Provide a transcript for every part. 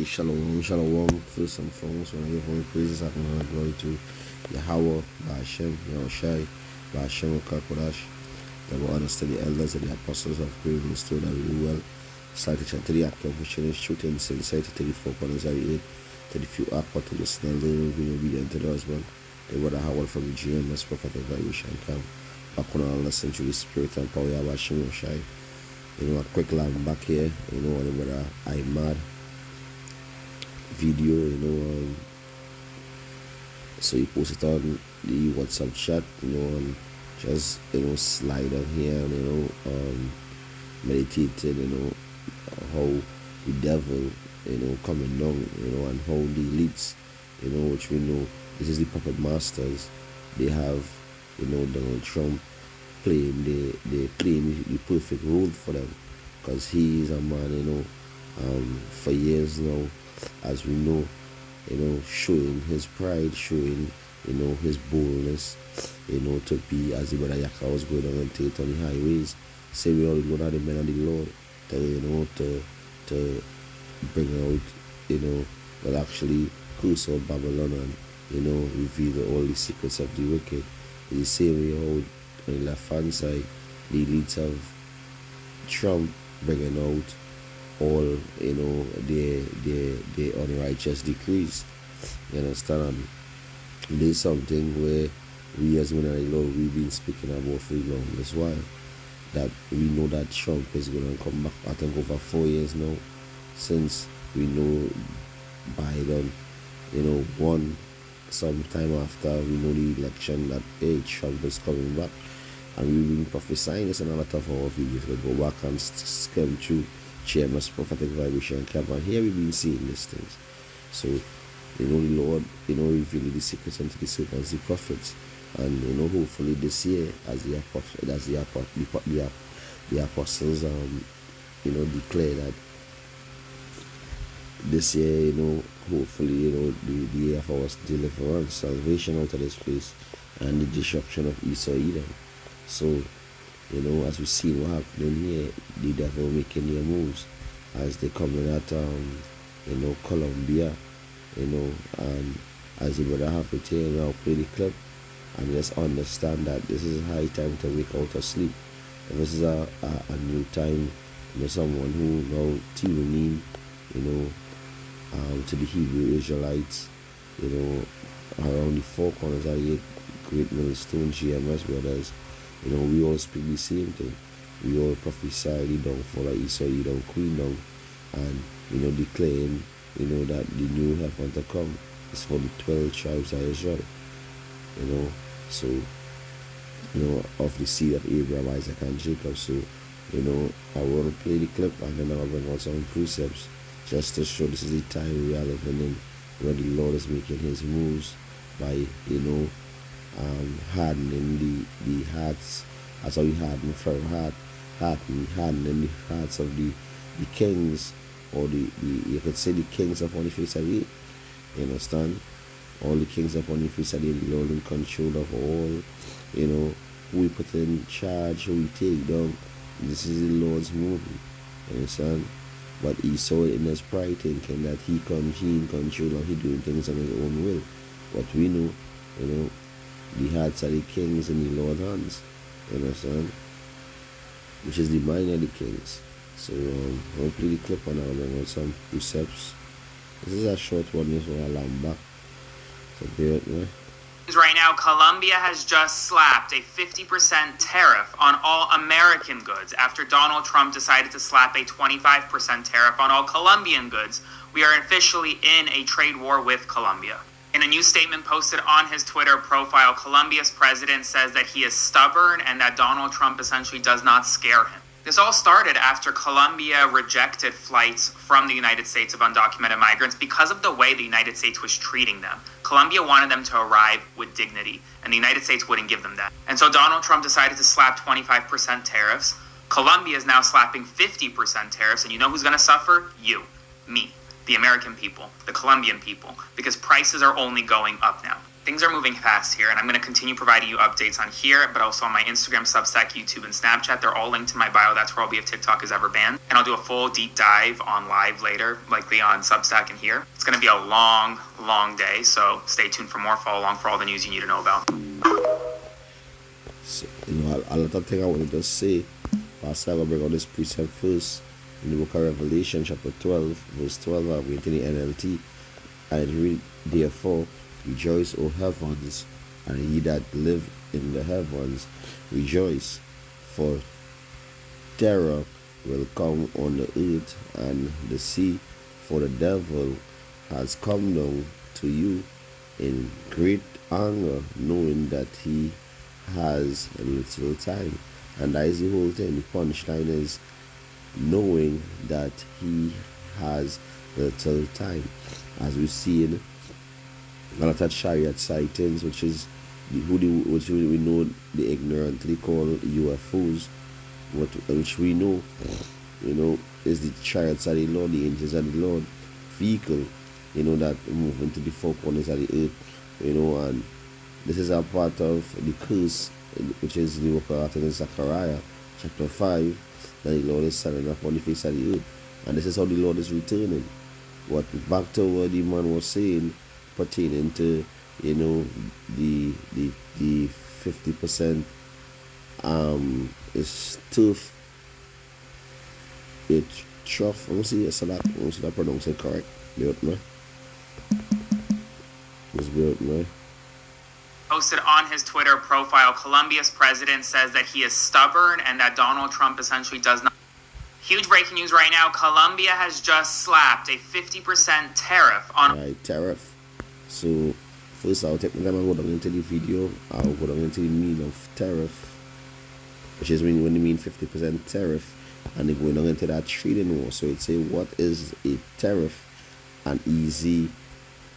Shalom, shalom. First and foremost, when I give all praises, I can honor glory to Yahweh, Ba'ashem, Yahushai, Ba'ashem, Kakodash. That will understand the elders and the apostles of praise and restore that we do well. Started to the act of which is shooting, sincerity to the four corners of the eight, to the few apart to the snell, they will be obedient to the husband. They were the Howard from the GM, as prophet of Yahushai come. Back on all listen to the spirit and power of Ba'ashem, Yahushai. A quick lamb back here, the brother Imad video, so you post it on the WhatsApp chat, and just slide on here and meditating, how the devil coming down, and how the elites, which we know this is the puppet masters. They have Donald Trump playing they playing the perfect role for them, because he is a man for years now, as we know, showing his pride, showing, his boldness, to be, as the brother Yaka was going on and take on the highways, say we all go down the men of the Lord, to bring out, well, actually curse out Babylon and, reveal all the secrets of the wicked. It's the same way how on the left hand side, the elites of Trump bringing out all their unrighteous decrees. You understand? And there's something where we as men of the Lord, we've been speaking about for the longest while, that we know that Trump is going to come back. I think over 4 years now, since we know Biden won. Sometime after we know the election, that Trump is coming back, and we've been prophesying this in a lot of our videos. We go back and skim through Chairman's prophetic vibration camp, and here we've been seeing these things. So the Lord revealing the secrets unto the servants, the prophets, and hopefully this year, as the apostles declare that this year, hopefully, the year of our deliverance, salvation out of this place, and the destruction of Esau Edom. So as we see what happening here, the devil making their moves as they coming at Colombia, and as the brother have it here, now play the clip and just understand that this is a high time to wake out of sleep. If this is a new time, someone who now tuning in, to the Hebrew Israelites, around the four corners of the great millstone GMS brothers, we all speak the same thing. We all prophesy the downfall of Esau, Queen down, and declaring, that the new heaven to come is for the 12 tribes of Israel. So of the seed of Abraham, Isaac, and Jacob. So I want to play the clip, and then I'll bring out some precepts just to show this is the time we are living in, where the Lord is making his moves by hardening the hearts, as how he hardened Pharaoh hardening the hearts of the kings, or the you could say the kings upon the face of it. You understand? All the kings upon the face of the Lord in control of all, who we put in charge, who we take down. This is the Lord's movie. You understand? But he saw it in his pride, thinking that he in control and he doing things on his own will. But we know, the hearts of the kings in the Lord's hands. You understand? Which is the mind of the kings. So I'll play the clip and I'll bring out some precepts. This is a short one, this one I'll back. So bear with me. Right now, Colombia has just slapped a 50% tariff on all American goods after Donald Trump decided to slap a 25% tariff on all Colombian goods. We are officially in a trade war with Colombia. In a new statement posted on his Twitter profile, Colombia's president says that he is stubborn and that Donald Trump essentially does not scare him. This all started after Colombia rejected flights from the United States of undocumented migrants because of the way the United States was treating them. Colombia wanted them to arrive with dignity, and the United States wouldn't give them that. And so Donald Trump decided to slap 25% tariffs. Colombia is now slapping 50% tariffs, and you know who's going to suffer? You, me, the American people, the Colombian people, because prices are only going up now. Things are moving fast here, and I'm going to continue providing you updates on here, but also on my Instagram, Substack, YouTube, and Snapchat. They're all linked to my bio. That's where I'll be if TikTok is ever banned. And I'll do a full deep dive on live later, likely on Substack and here. It's going to be a long, long day, so stay tuned for more. Follow along for all the news you need to know about. So, a lot of things I wanted to say. Pastor, I will bring out this precept first in the book of Revelation, chapter 12, verse 12. I'm going to the NLT. And read, therefore, rejoice, O heavens, and ye that live in the heavens, rejoice, for terror will come on the earth and the sea, for the devil has come down to you in great anger, knowing that he has a little time. And that is the whole thing. The punchline is knowing that he has little time. As we see in a lot of chariot sightings, which we know the ignorantly call UFOs, which we know, is the chariots of the Lord, the angels of the Lord, vehicle, that move into the four corners of the earth, and this is a part of the curse, which is the book of Zechariah, chapter 5, that the Lord is standing upon the face of the earth, and this is how the Lord is returning. What back to what the man was saying pertaining to the 50% is tough. It's tough. I'm see I pronounce it correct. Bear with me. Just bear with me. Posted on his Twitter profile, Colombia's president says that he is stubborn and that Donald Trump essentially does not. Huge breaking news right now. Colombia has just slapped a 50% tariff on... Right, tariff. So, first I'll take my time and go down into the video. I'll go down into the meaning of tariff, which is when they mean 50% tariff, and they're going down into that trading war. So it's say, what is a tariff? And easy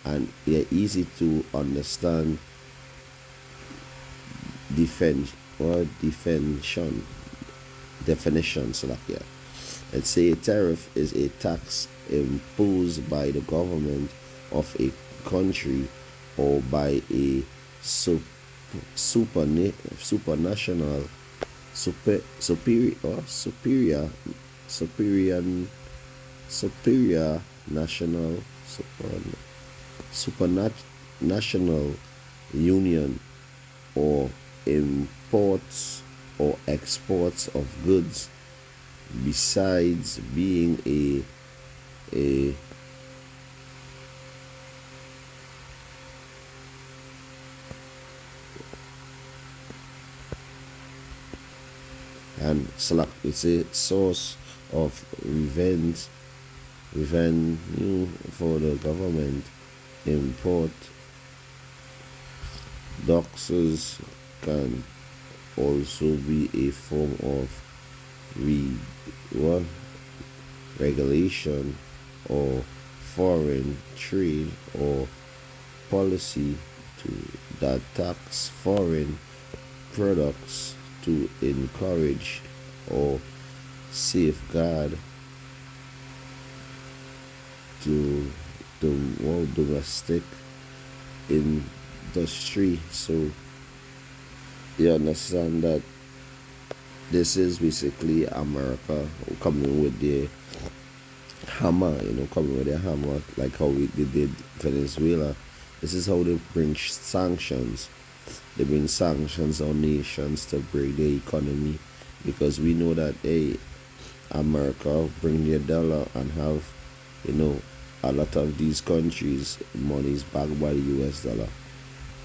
to understand definition. So like, yeah. Let's say a tariff is a tax imposed by the government of a country or by a superior national union, or imports or exports of goods, besides being a and select, it's a source of revenue for the government. Import taxes can also be a form of regulation or foreign trade or policy that tax foreign products to encourage or safeguard to the world domestic industry. So you understand that this is basically America coming with their hammer, like how they did Venezuela. This is how they bring sanctions. They bring sanctions on nations to break the economy, because we know that America bring their dollar and have, a lot of these countries' money is backed by the US dollar.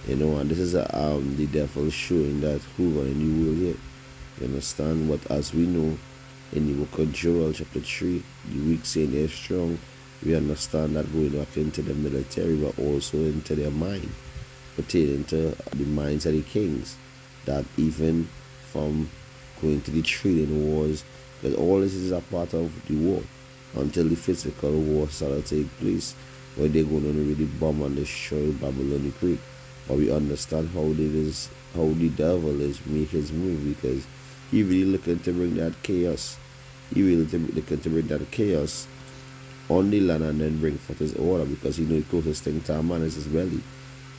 And this is the devil showing that who running the world here. You understand? But as we know, in the book of Joel chapter 3, the weak saying they're strong, we understand that going back into the military, but also into their mind, pertaining to the minds of the kings, that even from going to the trading wars, because all this is a part of the war, until the physical war started to take place, where they're going to really bomb and destroy Babylon the Great. But we understand how the devil is making his move, because he really looking to bring that chaos. He really looking to bring that chaos on the land and then bring forth his order, because the closest thing to a man is his belly.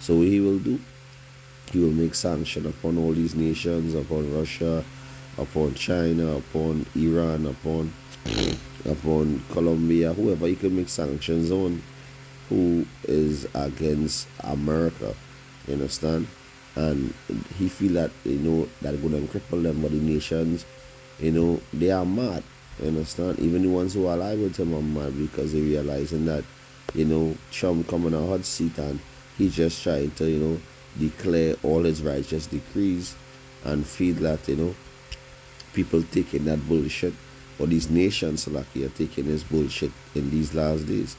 So what he will do, he will make sanction upon all these nations, upon Russia, upon China, upon Iran, upon Colombia, whoever he can make sanctions on, who is against America. You understand? And he feel that that gonna cripple them, but the nations, they are mad. You understand? Even the ones who are alive with him are mad because they realizing that Trump coming a hot seat and he just trying to declare all his righteous decrees and feel that people taking that bullshit, or these nations like are taking this bullshit in these last days.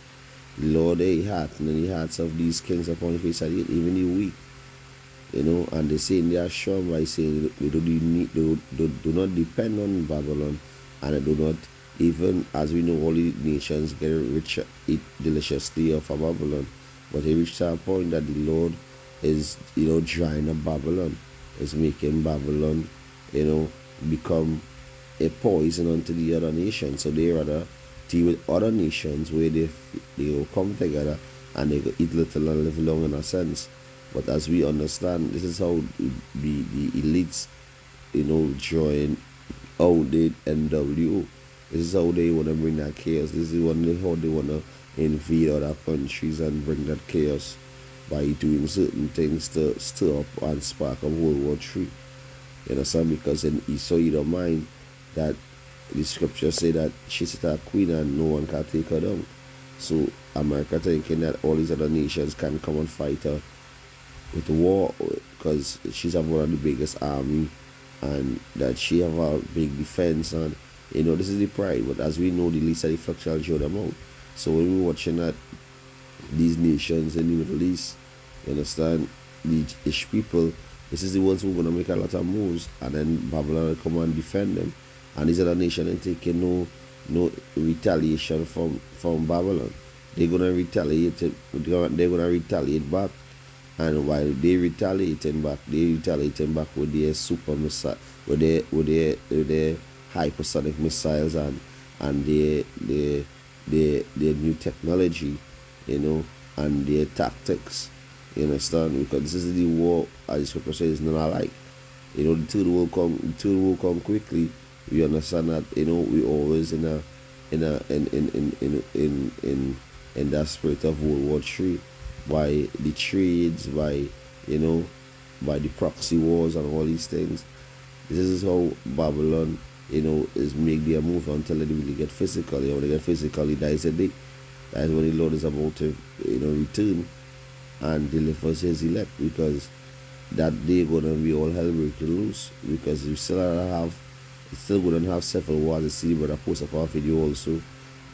Lord, they hearten in the hearts of these kings upon the face of the earth, even the weak. And they say in their strong by saying they do not depend on Babylon, and they do not, even as we know all the nations get rich, eat deliciously of Babylon, but they reach to a point that the Lord is drying up Babylon, is making Babylon become a poison unto the other nations. So they rather deal with other nations where they will come together and they eat little and live long in a sense. But as we understand, this is how the elites join out the NWO. This is how they want to bring that chaos. This is how they want to invade other countries and bring that chaos by doing certain things to stir up and spark a World War III. You understand? Because in Esau, you don't mind that the scriptures say that she's a queen and no one can take her down. So America thinking that all these other nations can come and fight her with war because she's have one of the biggest army and that she have a big defense, and this is the pride. But as we know, the least of the flock shall show them out. So when we're watching that these nations in the Middle East, you understand, the Ish people, this is the ones who are going to make a lot of moves, and then Babylon will come and defend them, and these other nations ain't taking no retaliation from Babylon. They're going to retaliate. They're going to retaliate back. And while they retaliating back with their super missile, with their hypersonic missiles and their new technology, and their tactics. You understand? Because this is the war, as the scripture says, not alike. The third will come quickly. We understand that we always in that spirit of World War III. By the trades, by the proxy wars and all these things. This is how Babylon, is make their move until they really get physical. When they get physical, it dies a day. That is when the Lord is about to, return and delivers his elect, because that day gonna be all hell breaking loose. Because you still gonna have several wars. I see brother post up our video also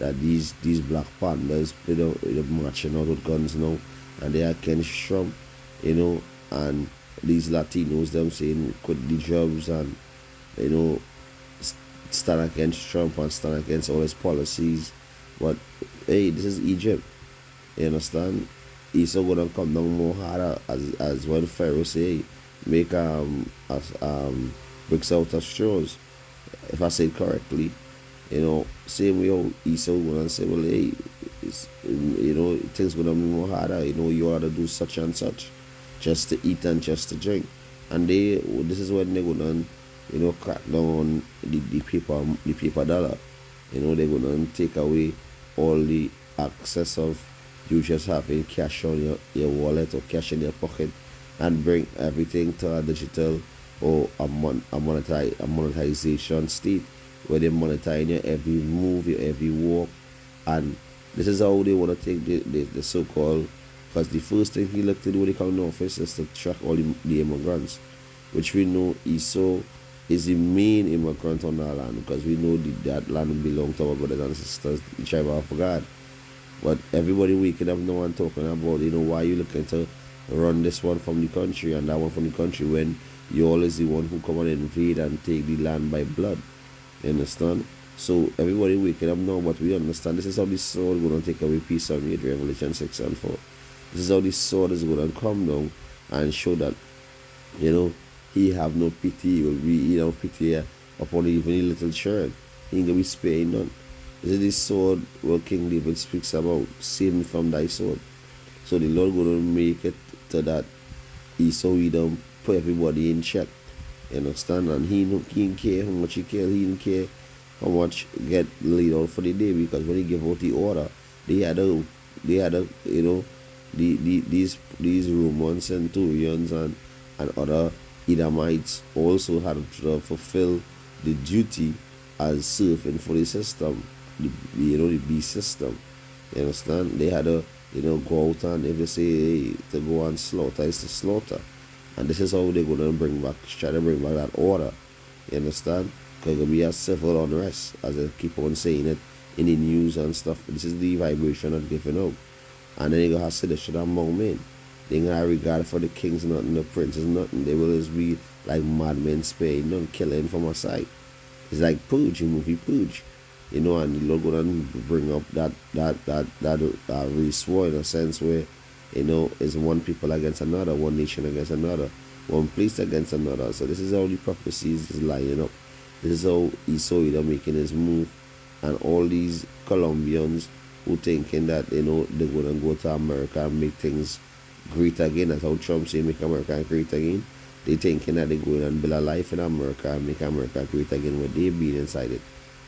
that these Black Panthers, they're marching out with guns now. And they are against Trump, and these Latinos, them saying quit the jobs and, stand against Trump and stand against all his policies. But, hey, this is Egypt, you understand? He's still going to come down more harder, as when Pharaoh say, make bricks out of straws, if I say it correctly. Same way how Esau going to say, well, hey, things gonna be more harder. You ought to do such and such, just to eat and just to drink. And this is when they're gonna, crack down on the paper dollar. They're gonna take away all the access of you just having cash on your wallet or cash in your pocket, and bring everything to a digital or a monetization state where they monetize your every move, your every walk. And this is how they want to take the so-called, because the first thing he looked to do when he come in office is to track all the immigrants, which we know Esau is the main immigrant on our land, because we know that land belongs to our brothers and sisters, the tribe of God. But everybody waking up now and talking about, why you looking to run this one from the country and that one from the country, when you always the one who come and invade and take the land by blood. You understand? So everybody waking up now, but we understand this is how this sword is going to take away peace and read Revelation 6 and 4. This is how this sword is going to come down and show that, he have no pity. He will be have pity upon even a little children. He ain't going to be sparing none. This is this sword where King David speaks about, save me from thy sword. So the Lord going to make it after that, Esau Edom put everybody in check. You understand? And he didn't care how much he killed. He didn't care how much get laid out for the day, because when he gave out the order, they had a these Roman centurions and other Edomites also had to fulfill the duty as serving for the system, the beast system. You understand? They had to go out, and if they say to go and slaughter, it's to slaughter. And this is how they're gonna try to bring back that order. You understand? Because we have civil unrest, as I keep on saying it in the news and stuff. This is the vibration that's giving out. And then you gonna have sedition among men. They ain't gonna have regard for the kings, nothing, the princes, nothing. They will just be like madmen, sparing, none killing from a side. It's like Purge, movie Purge. And the Lord gonna bring up that race war, in a sense where it's one people against another, one nation against another, one place against another. So this is how the prophecies is lining up. This is how Esau is making his move, and all these Colombians who thinking that they're gonna go to America and make things great again. That's how Trump say make America great again. They thinking that they're going and build a life in America and make America great again, where they being inside it.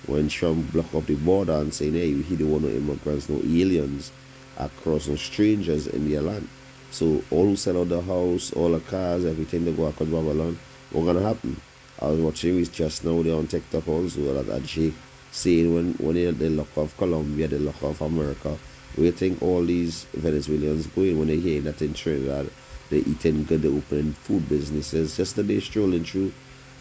When Trump block up the border and saying, hey, he don't want no immigrants, no aliens across, no strangers in their land. So all who sell out the house, all the cars, everything they go across Babylon, what's gonna happen? I was watching it just now, they're on TikTok also, that Jake saying when they lock off Colombia, they lock off America. We think all these Venezuelans going when they hear that in Trinidad, they eating good, they opening food businesses. Yesterday strolling through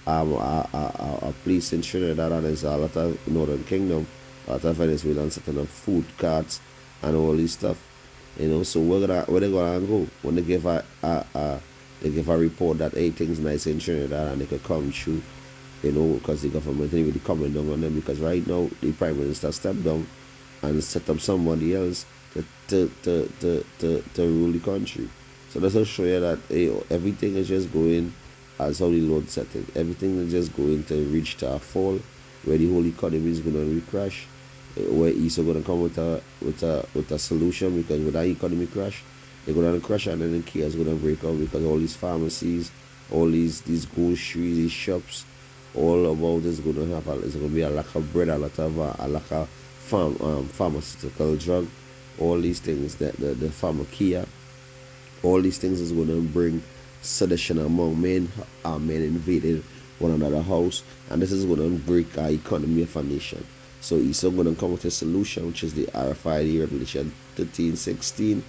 a place in Trinidad, and there's a lot of Northern Kingdom, a lot of Venezuelans setting up food carts and all this stuff. So where they gonna go when they give a report that hey, things nice in Trinidad and they could come through, because the government ain't really coming down on them, because right now the Prime Minister stepped down and set up somebody else to rule the country. So that's to show you that everything is just going as how the Lord set it. Everything is just going to reach to a fall, where the whole economy is going to crash, where Esau going to come with a solution, because with that economy crash, they're going to crash, and then the chaos is going to break out, because all these pharmacies, all these groceries, these shops, all about is going to have it's going to be a lack of bread, a lack of pharmaceutical drug, all these things, that the pharmacia, all these things is going to bring sedition among men. Men invaded one another house, and this is going to break our economy of a nation. So Esau going to come with a solution, which is the RFID, Revelation 13:16,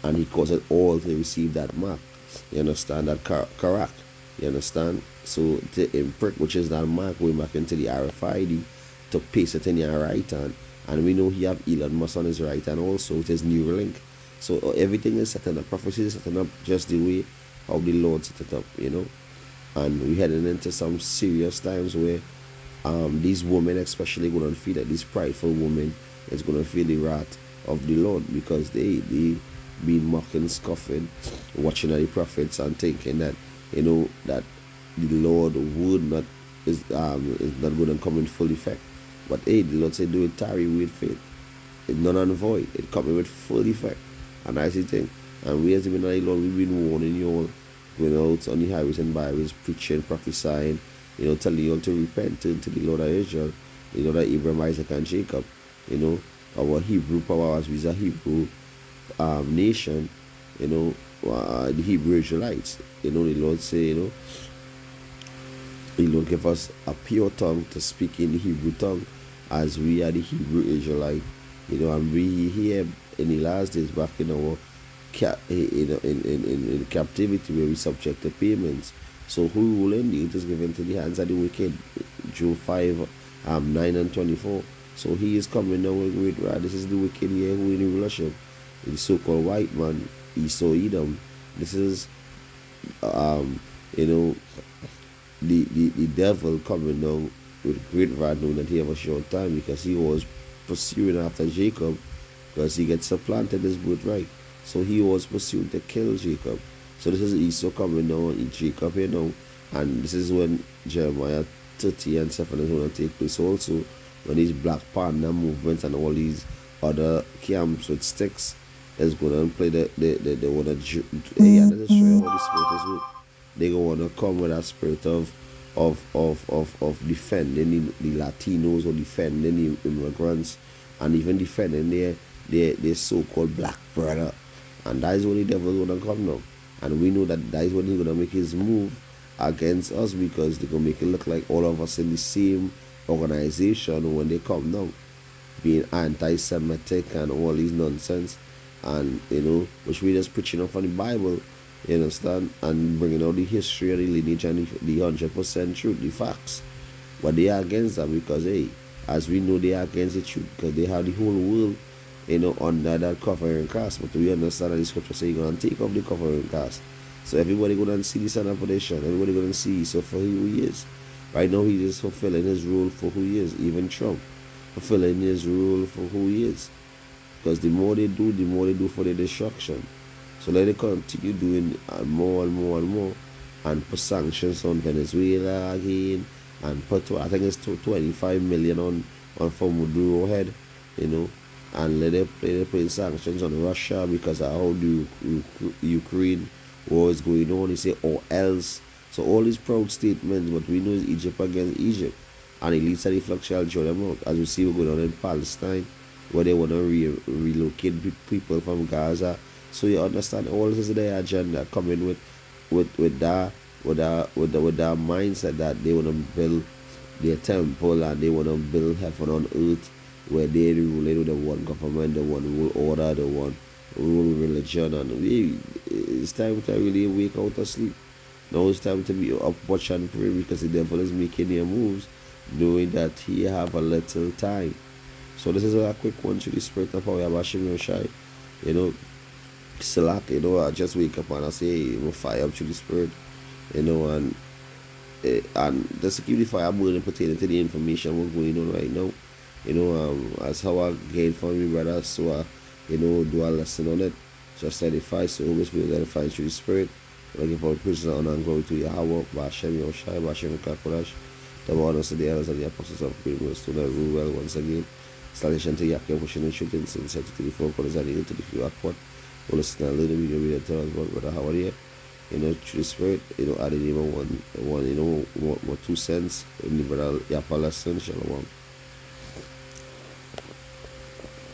and he caused it all to receive that mark. You understand? That correct. You understand? So to imprint, which is that mark, going back into the RFID, to paste it in your right hand. And we know he have Elon Musk on his right hand also with his Neuralink. So everything is setting up, prophecy is setting up just the way how the Lord set it up, And we're heading into some serious times where these women especially going to feel that these prideful women is going to feel the wrath of the Lord, because they been mocking, scoffing, watching the prophets and thinking that that the Lord would not is not going to come in full effect. But hey, the Lord said do it tarry with faith. It's not on void, it coming with full effect. And I see thing. And we as the Lord, we've been warning you all, going out on the highways and byways, preaching, prophesying, telling you all to repent to the Lord of Israel, that Abraham, Isaac, and Jacob, our Hebrew power, as we are Hebrew nation, the Hebrew Israelites, the Lord say, the Lord give us a pure tongue to speak in the Hebrew tongue, as we are the Hebrew Israelite, and we here in the last days back in our in captivity, where we subject to payments. So who will end it is given to the hands of the wicked. Job 5, 9 and 24. So he is coming now with great wrath. This is the wicked here who in the rulership, the so-called white man, Esau Edom. This is the devil coming down with great wrath, knowing that he have a short time, because he was pursuing after Jacob, because he gets supplanted his birthright. So he was pursuing to kill Jacob. So this is Esau coming down in Jacob here and this is when Jeremiah 30 and 7 is going to take place also, when these Black Panther movements and all these other camps with sticks is going to play they want to yeah, that's true how the spirit is with. They going to come with a spirit of defending the Latinos or defending the immigrants and even defending their so-called black brother. And that is when the devil is going to come now. And we know that is when he's going to make his move against us, because they're going to make it look like all of us in the same organization when they come down, being anti-Semitic and all these nonsense. And, which we just preaching up from the Bible, you understand, and bringing out the history and the lineage and the 100% truth, the facts. But they are against that because, hey, as we know, they are against the truth because they have the whole world, under that covering cast. But we understand that the scripture says you're going to take off the covering cast. So everybody going to see the son of perdition. Everybody going to see so for who he is. Right now, he is fulfilling his role for who he is. Even Trump fulfilling his role for who he is. Because the more they do for the destruction. So let it continue doing more and more and more, and put sanctions on Venezuela again, and put, I think it's 25 million on for Maduro head, and let it put sanctions on Russia because of how the Ukraine war is going on. They say or else. So all these proud statements, what we know is Egypt against Egypt, and the least of the flock shall draw them out. As we see, we're going on in Palestine, where they want to relocate people from Gaza. So you understand all this is their agenda coming with that mindset that they want to build their temple and they want to build heaven on earth, where they rule with the one government, the one rule order, the one rule religion, and it's time to really wake out of sleep. Now it's time to be up, watch and pray, because the devil is making their moves, knowing that he have a little time. So this is a quick one to the spirit of our Bashim Yoshai. Slack, I just wake up and I say, hey, fire up to the spirit, and just to keep the fire burning pertaining to the information what's going on right now, as how I gain from me brother, so I, do a lesson on it, just edify, so always feel edified through the spirit, looking for prison honor and glory to Yahweh, Bashem Yoshai, Bashem Kakorash, the honors of the elders and the apostles of Christ, to rule well once again, salvation to Yakim, pushing and shooting, sincerity to the four corners and into the few upward. Well, listen a little video we tell us about Brother Howard here, through the spirit, adding even one 2 cents in the Brother Yapa lesson, Shalom.